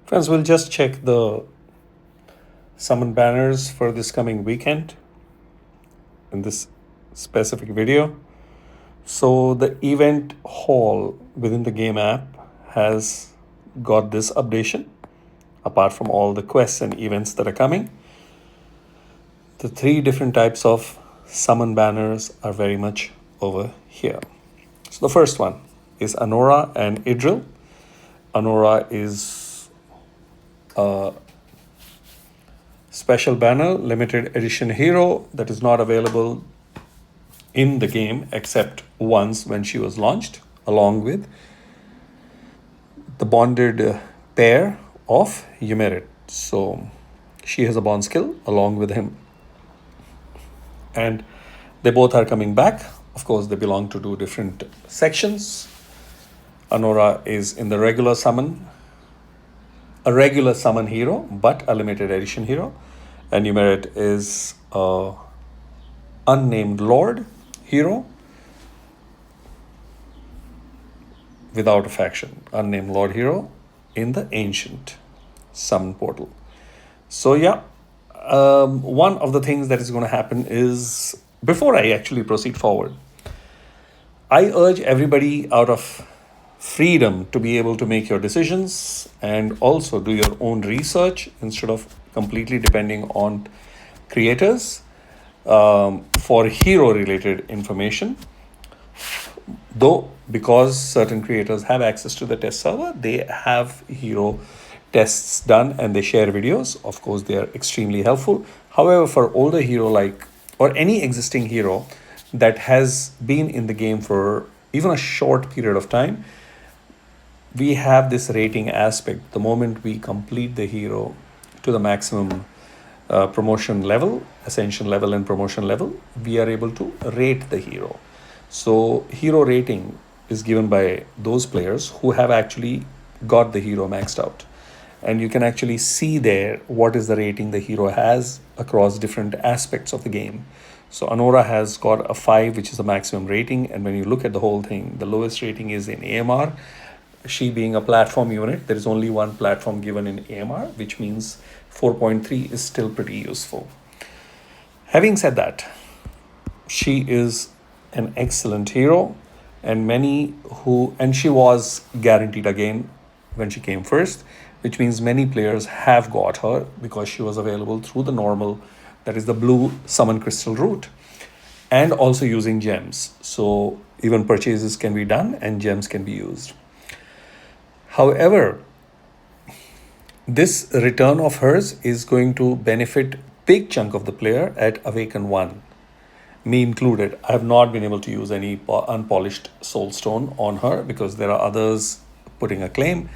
Friends, we'll just check the summon banners for this coming weekend in this specific video. So the event hall within the game app has got this updation. Apart from all the quests and events that are coming, the three different types of summon banners are very much over here. So the first one is Anora and Idril. Anora is a special banner, limited edition hero that is not available in the game except once when she was launched, along with the bonded pair of Ymerit. So she has a bond skill along with him. And they both are coming back. Of course, they belong to two different sections. Anora is in the regular summon, a regular summon hero, but a limited edition hero. And Ymerit is a unnamed lord hero without a faction, unnamed lord hero in the ancient summon portal. So yeah, one of the things that is going to happen is, before I actually proceed forward, I urge everybody out of freedom to be able to make your decisions and also do your own research instead of completely depending on creators for hero related information. Though, because certain creators have access to the test server, they have hero tests done and they share videos. Of course, they are extremely helpful. However, for older hero or any existing hero that has been in the game for even a short period of time, we have this rating aspect. The moment we complete the hero to the maximum promotion level, ascension level and promotion level, we are able to rate the hero. So hero rating is given by those players who have actually got the hero maxed out. And you can actually see there what is the rating the hero has across different aspects of the game. So Anora has got a 5, which is the maximum rating. And when you look at the whole thing, the lowest rating is in AMR. She being a platform unit, there is only one platform given in AMR, which means 4.3 is still pretty useful. Having said that, she is an excellent hero, and she was guaranteed again when she came first, which means many players have got her because she was available through the normal, that is the blue summon crystal route, and also using gems. So even purchases can be done and gems can be used. However, this return of hers is going to benefit big chunk of the player at Awaken 1, me included. I have not been able to use any unpolished soulstone on her because there are others putting a claim.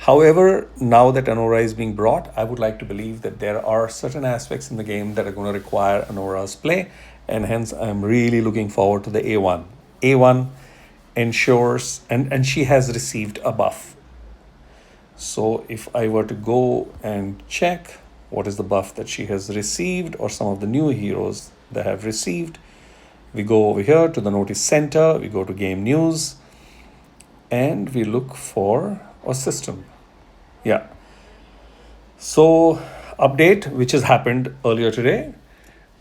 However, now that Anora is being brought, I would like to believe that there are certain aspects in the game that are going to require Anora's play, and hence I'm really looking forward to the A1. A1 ensures, and she has received a buff. So if I were to go and check what is the buff that she has received or some of the new heroes that have received, we go over here to the notice center, we go to game news, and we look for a system. Yeah. So update, which has happened earlier today,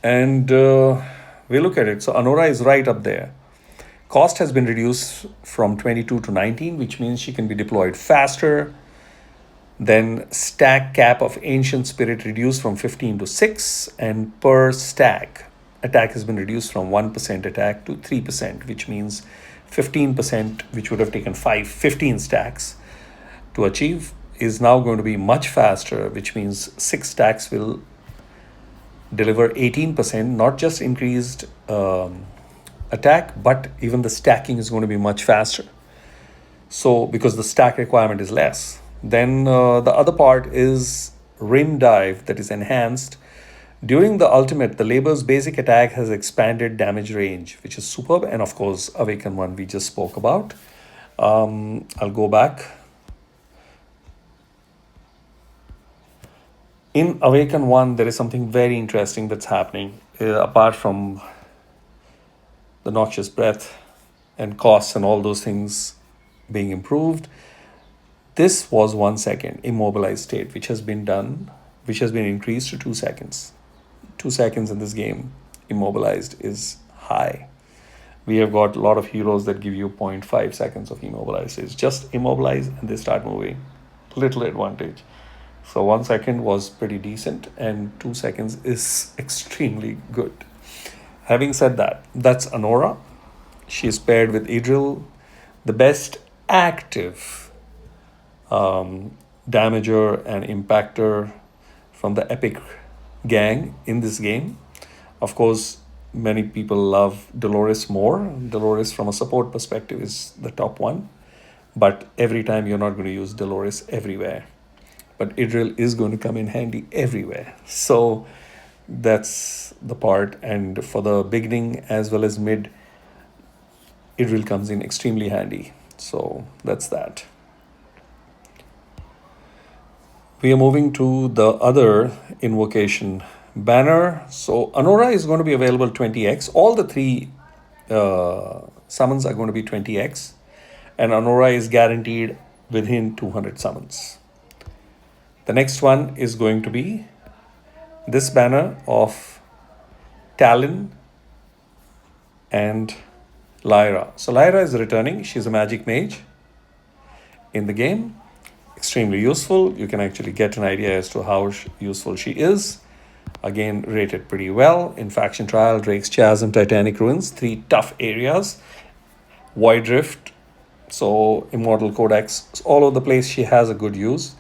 and we look at it. So Anora is right up there. Cost has been reduced from 22 to 19, which means she can be deployed faster. Then stack cap of Ancient Spirit reduced from 15 to 6, and per stack, attack has been reduced from 1% attack to 3%, which means 15%, which would have taken 15 stacks to achieve, is now going to be much faster, which means 6 stacks will deliver 18%, not just increased attack, but even the stacking is going to be much faster. So because the stack requirement is less. Then the other part is Rim Dive that is enhanced. During the ultimate, the Labor's basic attack has expanded damage range, which is superb. And of course, Awaken 1 we just spoke about. I'll go back. In Awaken 1, there is something very interesting that's happening. Apart from the noxious breath and costs and all those things being improved, This was 1 second immobilized state, which has been increased to 2 seconds. 2 seconds in this game immobilized is high. We have got a lot of heroes that give you 0.5 seconds of immobilized. It's just immobilize and they start moving. Little advantage. So 1 second was pretty decent, and 2 seconds is extremely good. Having said that, that's Anora. She is paired with Idril, the best active damager and impactor from the epic gang in this game. Of course, many people love Dolores more. Dolores, from a support perspective, is the top one. But every time you're not going to use Dolores everywhere. But Idril is going to come in handy everywhere. So that's the part. And for the beginning as well as mid, Idril comes in extremely handy. So that's that. We are moving to the other invocation banner. So Anora is going to be available 20x. All the three summons are going to be 20x. And Anora is guaranteed within 200 summons. The next one is going to be this banner of Talon and Lyra. So Lyra is returning. She's a magic mage in the game. Extremely useful. You can actually get an idea as to how useful she is. Again, rated pretty well. In Faction Trial, Drake's Chasm, Titanic Ruins, 3 tough areas. Void Rift, so Immortal Codex, all over the place. She has a good use.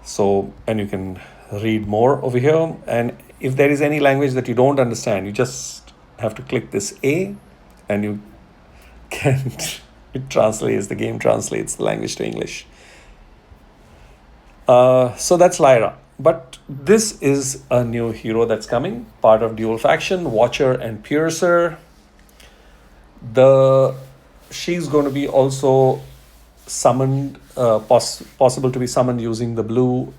So, and you can read more over here. And if there is any language that you don't understand, you just have to click this A and you can, it translates, the game translates the language to English. So that's Lyra. But this is a new hero that's coming, part of Dual Faction, Watcher and Piercer. She's going to be also summoned, possible to be summoned using the blue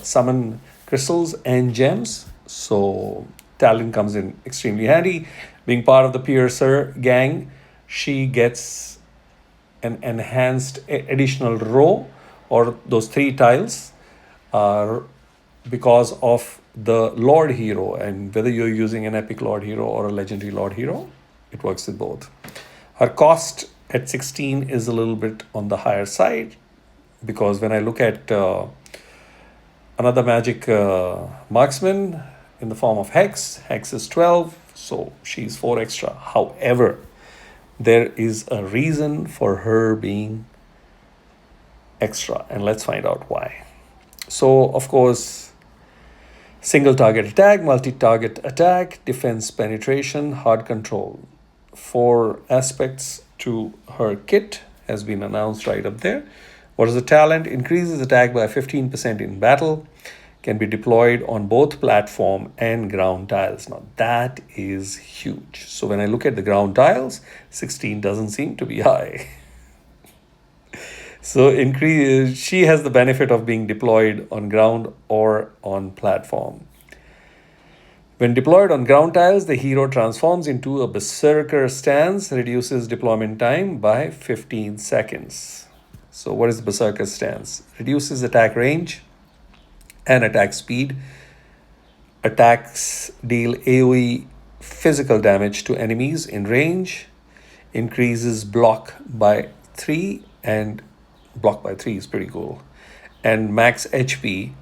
summon crystals and gems. So Talon comes in extremely handy. Being part of the Piercer gang, she gets an enhanced additional row, or those 3 tiles, because of the Lord Hero. And whether you're using an epic Lord Hero or a legendary Lord Hero, it works with both. Her cost at 16 is a little bit on the higher side, because when I look at another magic marksman in the form of Hex is 12, so she's 4 extra. However, there is a reason for her being extra, and let's find out why. So, of course, single target attack, multi-target attack, defense penetration, hard control. 4 aspects to her kit has been announced right up there. What is the talent? Increases attack by 15% in battle. Can be deployed on both platform and ground tiles. Now that is huge. So when I look at the ground tiles, 16 doesn't seem to be high. So she has the benefit of being deployed on ground or on platform. When deployed on ground tiles, the hero transforms into a Berserker stance, reduces deployment time by 15 seconds. So what is the Berserker stance? Reduces attack range and attack speed. Attacks deal AoE physical damage to enemies in range. Increases block by 3, and block by 3 is pretty cool. And max HP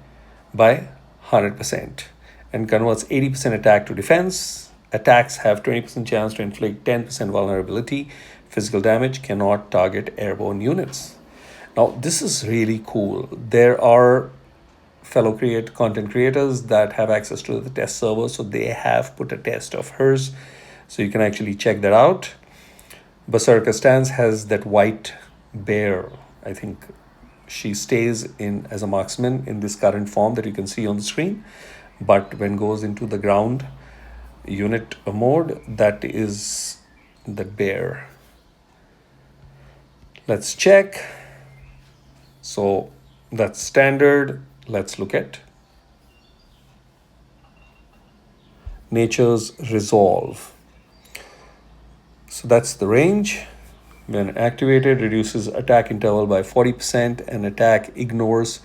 by 100%. And converts 80% attack to defense. Attacks have 20% chance to inflict 10% vulnerability. Physical damage, cannot target airborne units. Now, this is really cool. There are fellow content creators that have access to the test server, so they have put a test of hers. So you can actually check that out. Berserker stance has that white bear. I think she stays in as a marksman in this current form that you can see on the screen. But when goes into the ground unit mode, that is the bear. Let's check. So that's standard. Let's look at Nature's Resolve. So that's the range. When activated, reduces attack interval by 40% and attack ignores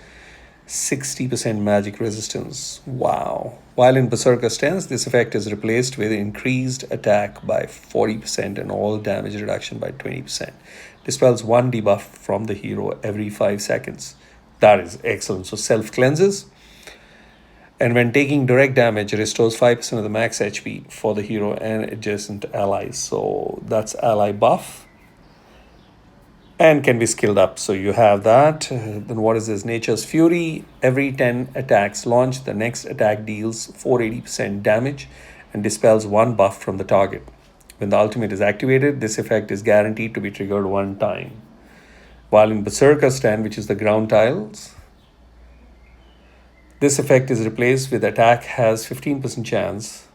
60% magic resistance. Wow. While in Berserker stance, this effect is replaced with increased attack by 40% and all damage reduction by 20%. Dispels one debuff from the hero every 5 seconds. That is excellent. So self cleanses. And when taking direct damage, restores 5% of the max HP for the hero and adjacent allies. So that's ally buff and can be skilled up. So you have that. Then what is this? Nature's Fury. Every 10 attacks launched, the next attack deals 480% damage and dispels one buff from the target. When the ultimate is activated, this effect is guaranteed to be triggered one time. While in Berserker stand, which is the ground tiles, this effect is replaced with attack has 15% chance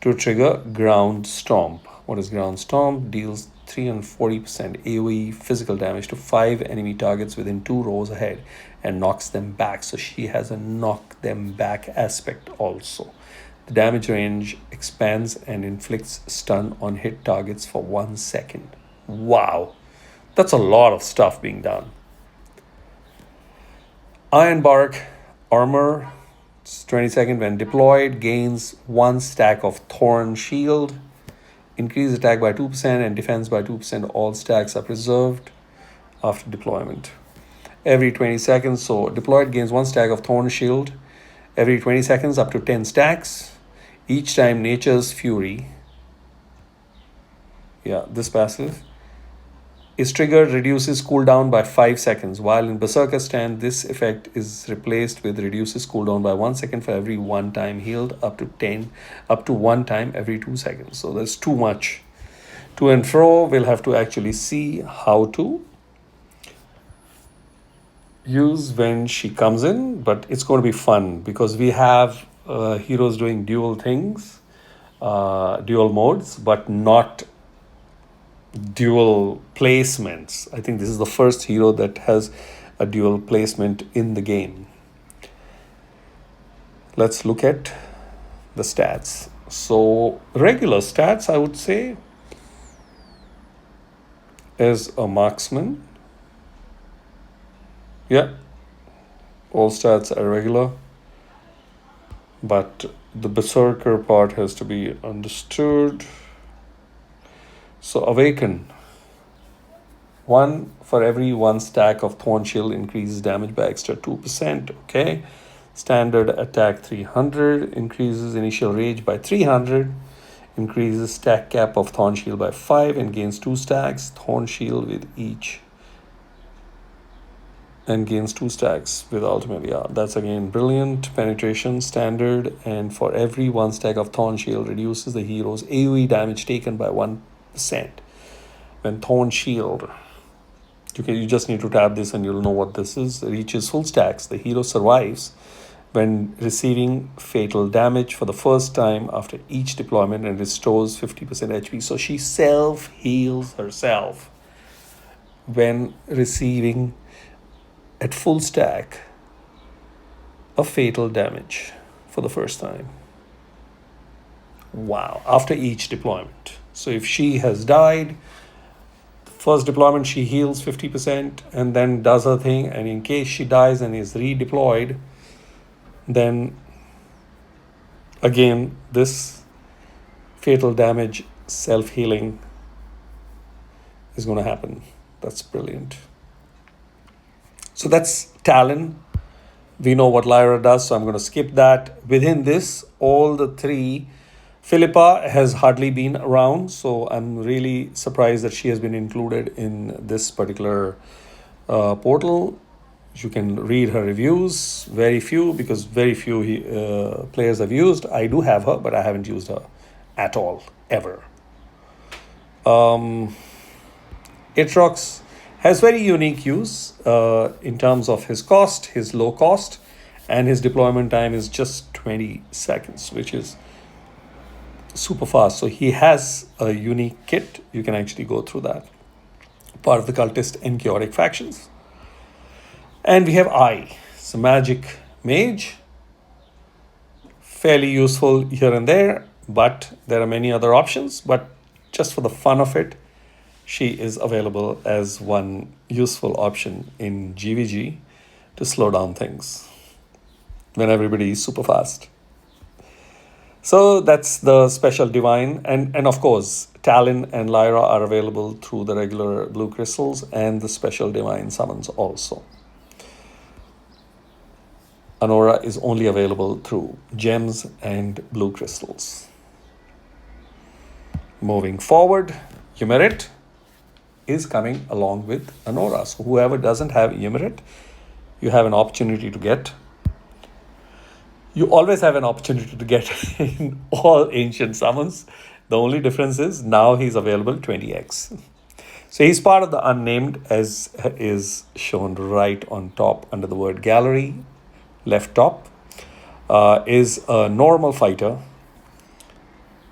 to trigger Ground Stomp. What is Ground Stomp? Deals 340% AoE physical damage to 5 enemy targets within 2 rows ahead and knocks them back. So she has a knock them back aspect also. The damage range expands and inflicts stun on hit targets for 1 second. Wow, that's a lot of stuff being done. Ironbark armor, 20-second when deployed, gains 1 stack of Thorn Shield. Increase attack by 2% and defense by 2%. All stacks are preserved after deployment. Every 20 seconds, so deployed gains 1 stack of Thorn Shield. Every 20 seconds, up to 10 stacks. Each time Nature's Fury, this passive, is triggered, reduces cooldown by 5 seconds. While in Berserker stand, this effect is replaced with reduces cooldown by 1 second for every 1 time healed, up to 1 time every 2 seconds. So there's too much to and fro. We'll have to actually see how to use when she comes in, but it's going to be fun because we have heroes doing dual things, dual modes, but not dual placements. I think this is the first hero that has a dual placement in the game. Let's look at the stats. So regular stats, I would say, is a marksman. All stats are regular, but the Berserker part has to be understood. So Awaken. 1 for every 1 stack of Thorn Shield increases damage by extra 2%. Okay. Standard attack 300. Increases initial rage by 300. Increases stack cap of Thorn Shield by 5 and gains 2 stacks. Thorn Shield with each. And gains 2 stacks with ultimate. That's again brilliant. Penetration standard. And for every 1 stack of Thorn Shield reduces the hero's AoE damage taken by 1%. When Thorn Shield, you just need to tap this and you'll know what this is, reaches full stacks, the hero survives when receiving fatal damage for the first time after each deployment and restores 50% HP. So she self-heals herself when receiving at full stack a fatal damage for the first time. Wow, after each deployment. So if she has died, first deployment she heals 50% and then does her thing, and in case she dies and is redeployed, then again this fatal damage self-healing is going to happen. That's brilliant. So that's Talon. We know what Lyra does, so I'm going to skip that. Within this, all the 3, Philippa has hardly been around, so I'm really surprised that she has been included in this particular portal. You can read her reviews, very few, because very few players have used. I do have her, but I haven't used her at all, ever. Atrox has very unique use in terms of his cost, his low cost, and his deployment time is just 20 seconds, which is super fast. So he has a unique kit. You can actually go through that. Part of the cultist and chaotic factions. And we have it's a magic mage. Fairly useful here and there, but there are many other options. But just for the fun of it, she is available as one useful option in GVG to slow down things when everybody is super fast. So that's the special divine, and of course Talon and Lyra are available through the regular blue crystals and the special divine summons also. Anora is only available through gems and blue crystals. Moving forward, Yumerit is coming along with Anora. So whoever doesn't have Yumerit, you have an opportunity to get. You always have an opportunity to get in all ancient summons. The only difference is now he's available 20x. So he's part of the unnamed, as is shown right on top under the word gallery, left top, is a normal fighter.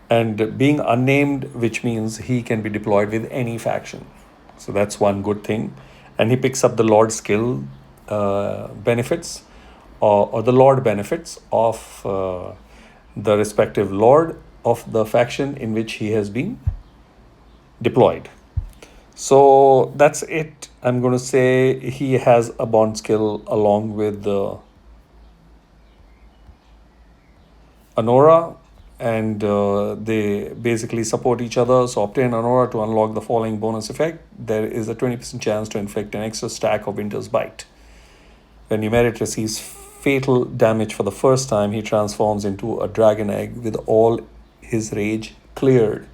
And being unnamed, which means he can be deployed with any faction. So that's one good thing. And he picks up the Lord skill benefits or the Lord benefits of the respective Lord of the faction in which he has been deployed. So that's it. I'm going to say he has a bond skill along with the Anora, and they basically support each other. So obtain Anora to unlock the following bonus effect. There is a 20% chance to inflict an extra stack of Winter's Bite. When Yumerit receives fatal damage for the first time, he transforms into a dragon egg with all his rage cleared.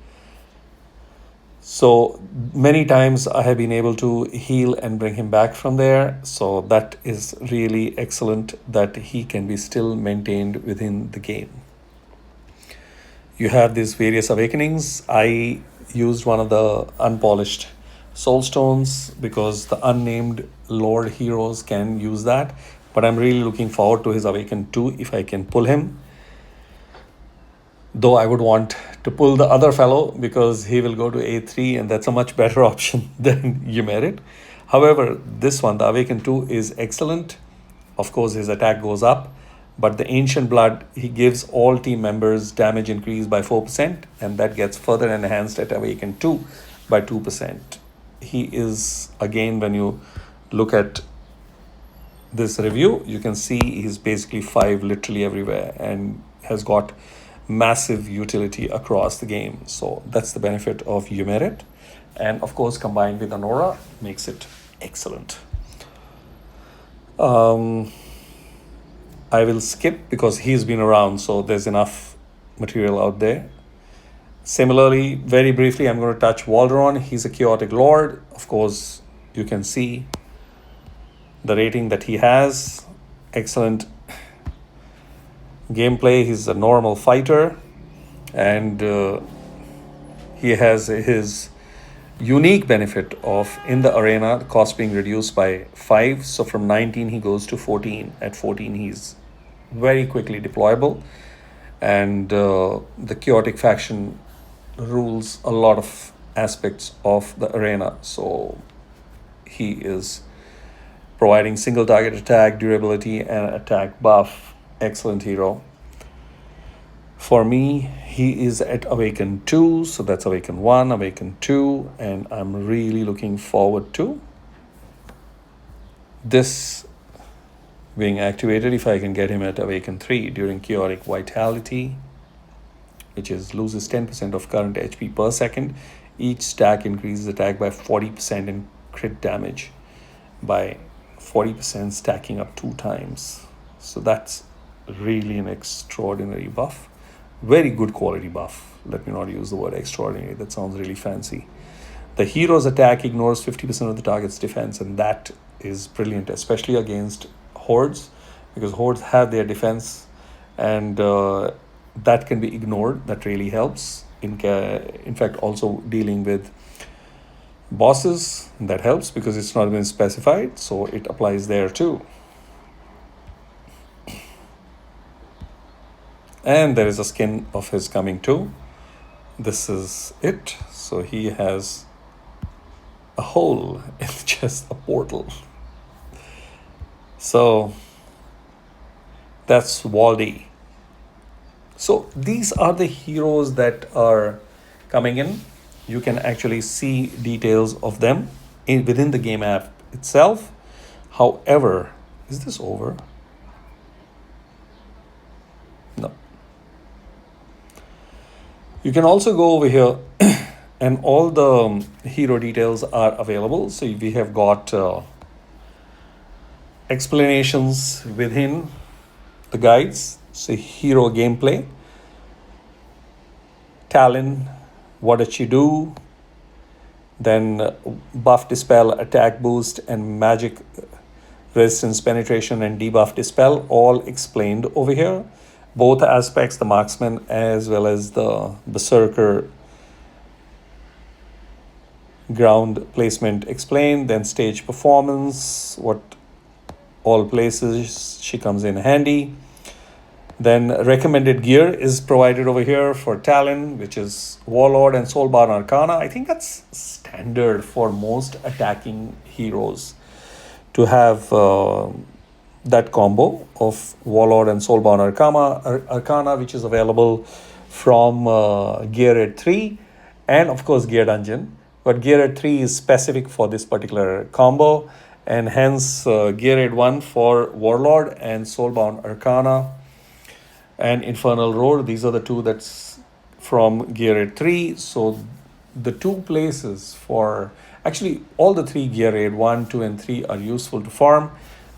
So many times I have been able to heal and bring him back from there. So that is really excellent that he can be still maintained within the game. You have these various awakenings. I used one of the unpolished soul stones because the unnamed Lord heroes can use that. But I'm really looking forward to his Awaken 2 if I can pull him. Though I would want to pull the other fellow because he will go to A3 and that's a much better option than Yumerit. However, this one, the Awaken 2, is excellent. Of course, his attack goes up. But the Ancient Blood, he gives all team members damage increase by 4%. And that gets further enhanced at Awaken 2 by 2%. He is, again, when you look at this review, you can see he's basically 5 literally everywhere and has got massive utility across the game. So that's the benefit of Yumerit. And of course, combined with Anora, makes it excellent. I will skip because he's been around, so there's enough material out there. Similarly, very briefly, I'm going to touch Walderon. He's a chaotic lord. Of course, you can see the rating that he has. Excellent gameplay. He's a normal fighter, and he has his unique benefit of, in the arena, the cost being reduced by 5. So from 19 he goes to 14. At 14 he's very quickly deployable, and the chaotic faction rules a lot of aspects of the arena. So he is providing single target attack, durability, and attack buff. Excellent hero. For me, he is at Awaken 2, so that's Awaken 1, Awaken 2, and I'm really looking forward to this being activated if I can get him at Awaken 3 during Chaotic Vitality, which is loses 10% of current HP per second. Each stack increases attack by 40% and crit damage by 40%, stacking up 2 times. So that's really an extraordinary buff. Very good quality buff. Let me not use the word extraordinary. That sounds really fancy. The hero's attack ignores 50% of the target's defense, and that is brilliant, especially against hordes, because hordes have their defense, and that can be ignored. That really helps. In fact, also dealing with bosses, that helps because it's not been specified, so it applies there too. And there is a skin of his coming too. This is it. So he has a hole in the chest, a portal. So that's Waldy. So these are the heroes that are coming in. you can actually see details of them within the game app itself. However, is this over? No. You can also go over here and all the hero details are available. So we have got explanations within the guides. So hero gameplay, Talon, what did she do? Then buff, dispel, attack boost, and magic resistance, penetration, and debuff, dispel, all explained over here. Both aspects, the marksman as well as the berserker ground placement explained. Then stage performance, what all places she comes in handy. Then recommended gear is provided over here for Talon, which is Warlord and Soulbound Arcana. I think that's standard for most attacking heroes to have that combo of Warlord and Soulbound Arcana, which is available from Gear at 3 and of course Gear Dungeon. But Gear at 3 is specific for this particular combo, and hence Gear at 1 for Warlord and Soulbound Arcana and Infernal Roar. These are the two that's from Gear at 3. So the two places for actually all the three Gear Aid 1, 2, and 3 are useful to farm,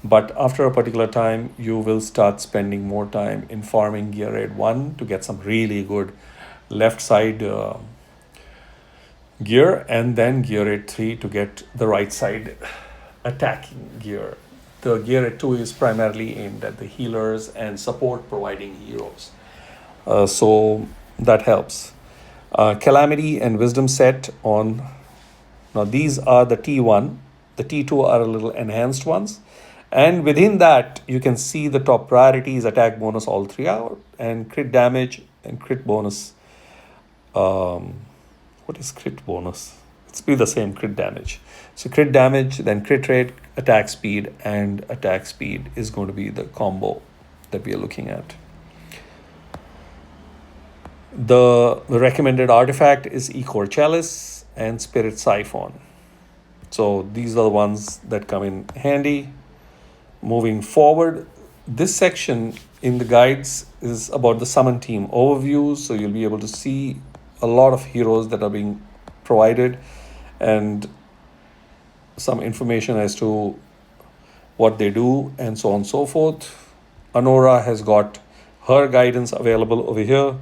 but after a particular time, you will start spending more time in farming Gear Aid 1 to get some really good left side gear, and then Gear Aid 3 to get the right side attacking gear. The Gear Aid 2 is primarily aimed at the healers and support providing heroes. So that helps. Calamity and Wisdom set on. Now these are the T1. The T2 are a little enhanced ones. And within that, you can see the top priorities, attack bonus all 3 out, and crit damage and crit bonus. What is crit bonus? It's be the same crit damage. So crit damage, then crit rate, attack speed, and attack speed is going to be the combo that we are looking at. The recommended artifact is Echor Chalice and Spirit Siphon. So these are the ones that come in handy. Moving forward, this section in the guides is about the summon team overview. So you'll be able to see a lot of heroes that are being provided and some information as to what they do and so on and so forth. Anora has got her guidance available over here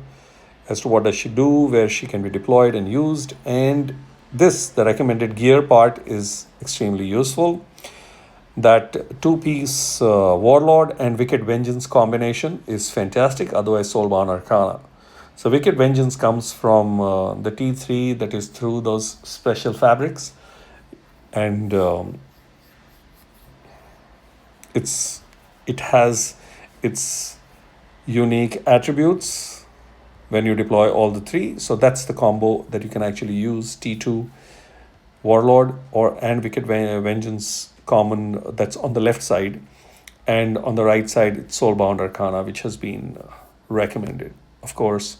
as to what does she do, where she can be deployed and used. And this, the recommended gear part, is extremely useful. That 2-piece Warlord and Wicked Vengeance combination is fantastic, otherwise Soulbound Arcana. So Wicked Vengeance comes from the T3, that is through those special fabrics. And it has its unique attributes when you deploy all the 3. So that's the combo that you can actually use, T2 Warlord and Wicked Vengeance common, that's on the left side, and on the right side it's Soulbound Arcana, which has been recommended. Of course,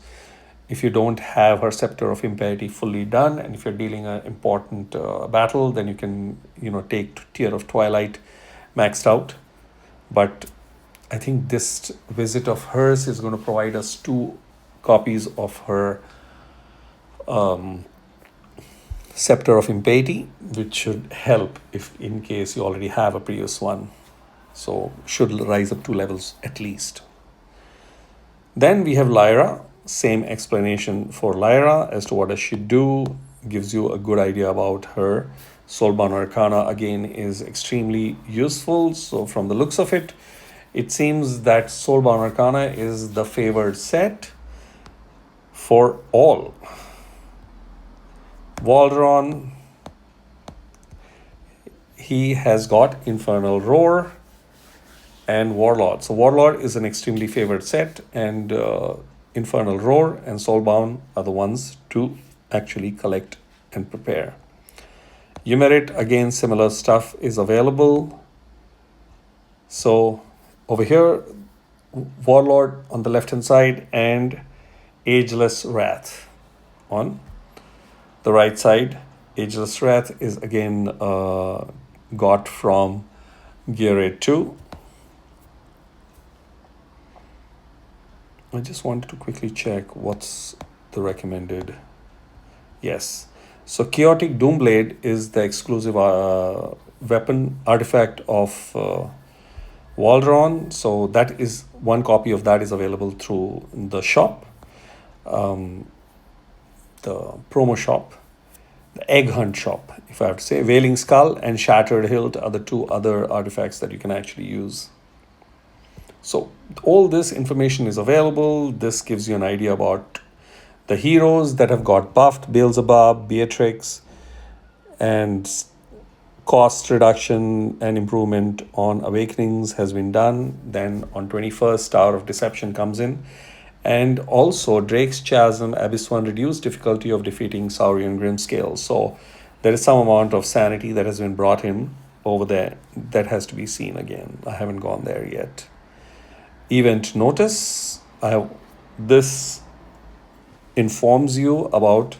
if you don't have her Scepter of Impiety fully done, and if you're dealing an important battle, then you can take Tear of Twilight maxed out. But I think this visit of hers is going to provide us 2 copies of her Scepter of Impiety, which should help if in case you already have a previous one. So should rise up 2 levels at least. Then we have Lyra. Same explanation for Lyra as to what does she do. Gives you a good idea about her. Soulbound Arcana again is extremely useful. So from the looks of it, it seems that Soulbound Arcana is the favored set for all. Waldron, he has got Infernal Roar and Warlord. So Warlord is an extremely favored set, and Infernal Roar and Soulbound are the ones to actually collect and prepare. Yumerit, again, similar stuff is available. So over here, Warlord on the left hand side and Ageless Wrath on The right side, Ageless Wrath, is again got from Gear Raid 2. I just wanted to quickly check what's the recommended. Yes. So Chaotic Doomblade is the exclusive weapon artifact of Waldron. So that is one copy of that is available through the shop, the promo shop, the Egg Hunt shop, if I have to say. Wailing Skull and Shattered Hilt are the two other artifacts that you can actually use. So all this information is available. This gives you an idea about the heroes that have got buffed: Beelzebub, Beatrix, and cost reduction and improvement on Awakenings has been done. Then on 21st, Tower of Deception comes in. And also Drake's Chasm, Abyss 1, reduced difficulty of defeating Saurian Grimscale. So there is some amount of sanity that has been brought in over there that has to be seen again. I haven't gone there yet. Event notice. This informs you about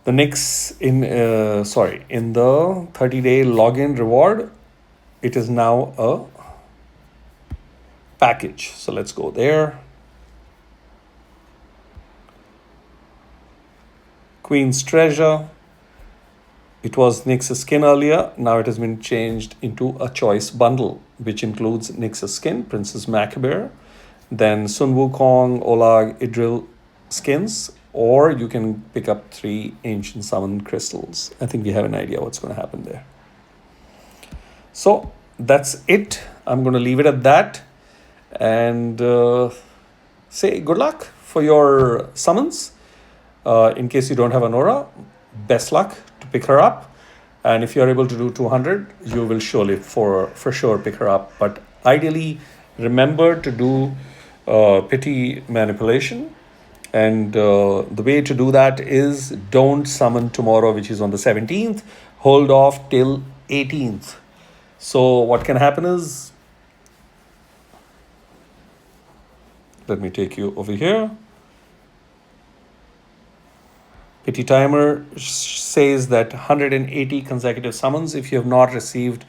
the next in the 30-day login reward. It is now a package. So let's go there. Queen's Treasure. It was Nyx's skin earlier. Now it has been changed into a choice bundle, which includes Nyx's skin, Princess Macabear, then Sun Wukong, Olag, Idril skins, or you can pick up 3 ancient summon crystals. I think we have an idea what's going to happen there. So that's it. I'm going to leave it at that and say good luck for your summons. In case you don't have Anora, best luck to pick her up. And if you're able to do 200, you will surely for sure pick her up. But ideally, remember to do pity manipulation. And the way to do that is don't summon tomorrow, which is on the 17th. Hold off till 18th. So what can happen is, let me take you over here. Pity timer says that 180 consecutive summons. If you have not received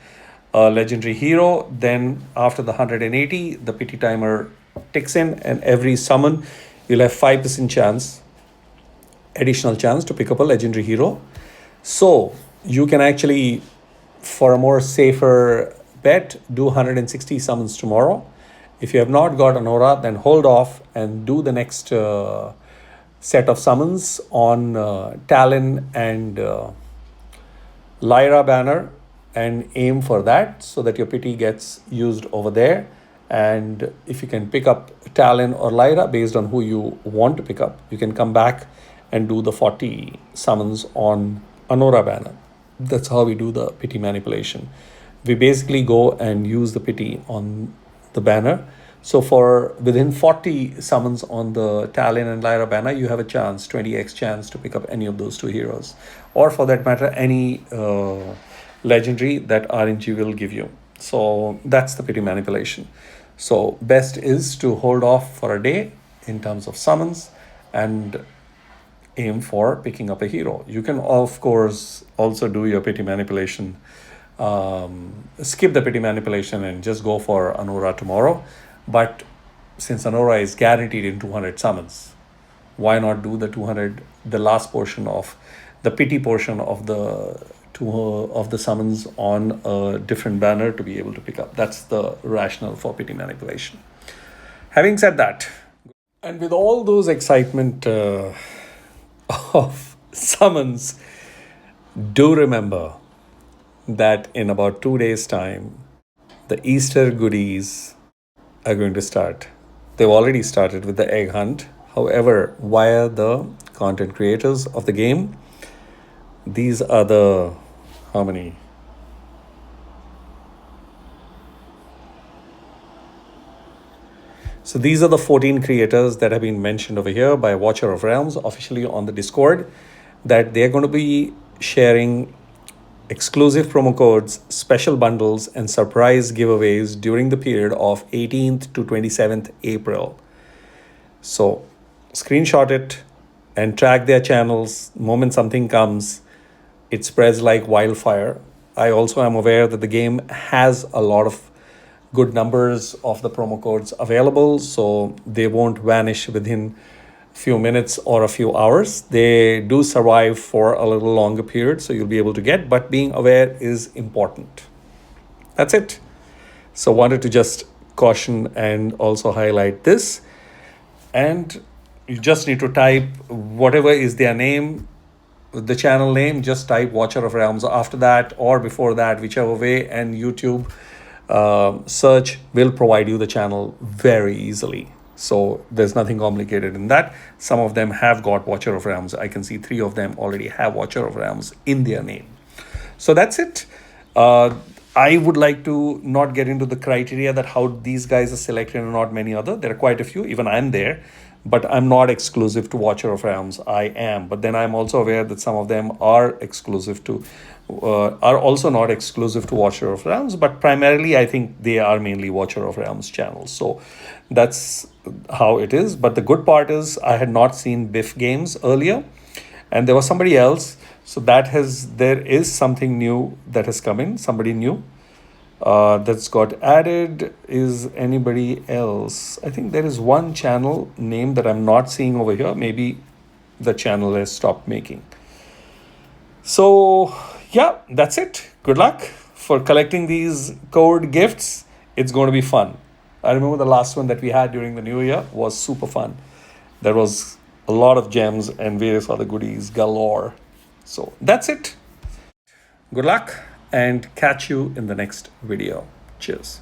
a legendary hero, then after the 180, the pity timer ticks in, and every summon you'll have 5% chance, additional chance to pick up a legendary hero. So you can actually, for a more safer bet, do 160 summons tomorrow. If you have not got an aura, then hold off and do the next set of summons on Talon and Lyra banner and aim for that so that your pity gets used over there. And if you can pick up Talon or Lyra based on who you want to pick up, you can come back and do the 40 summons on Anora banner. That's how we do the pity manipulation. We basically go and use the pity on the banner. So for within 40 summons on the Talon and Lyra banner, you have a chance, 20x chance to pick up any of those 2 heroes. Or for that matter, any legendary that RNG will give you. So that's the pity manipulation. So best is to hold off for a day in terms of summons and aim for picking up a hero. You can, of course, also do your pity manipulation, skip the pity manipulation and just go for Anora tomorrow. But since Anora is guaranteed in 200 summons, why not do the 200, the last portion of the pity portion of the summons on a different banner to be able to pick up? That's the rationale for pity manipulation. Having said that, and with all those excitement of summons, do remember that in about 2 days' time, the Easter goodies are going to start. They've already started with the egg hunt. However, via the content creators of the game, these are the, how many? So these are the 14 creators that have been mentioned over here by Watcher of Realms officially on the Discord, that they're going to be sharing exclusive promo codes, special bundles, and surprise giveaways during the period of 18th to 27th April. So screenshot it, and track their channels. The moment something comes, it spreads like wildfire. I also am aware that the game has a lot of good numbers of the promo codes available, so they won't vanish within a few minutes or a few hours. They do survive for a little longer period, so you'll be able to get, but being aware is important. That's it. So wanted to just caution and also highlight this. And you just need to type whatever is their name, the channel name, just type Watcher of Realms after that or before that, whichever way, and YouTube search will provide you the channel very easily. So there's nothing complicated in that. Some of them have got Watcher of Realms. I can see 3 of them already have Watcher of Realms in their name. So that's it. I would like to not get into the criteria that how these guys are selected and not many other. There are quite a few, even I'm there, but I'm not exclusive to Watcher of Realms. I am, but then I'm also aware that some of them are exclusive to, are also not exclusive to Watcher of Realms, but primarily I think they are mainly Watcher of Realms channels. So that's how it is. But the good part is I had not seen Biff games earlier, and there was somebody else. So there is something new that has come in, somebody new that's got added. Is anybody else? I think there is one channel name that I'm not seeing over here. Maybe the channel has stopped making. So yeah, that's it. Good luck for collecting these code gifts. It's going to be fun. I remember the last one that we had during the new year was super fun. There was a lot of gems and various other goodies galore. So that's it. Good luck and catch you in the next video. Cheers.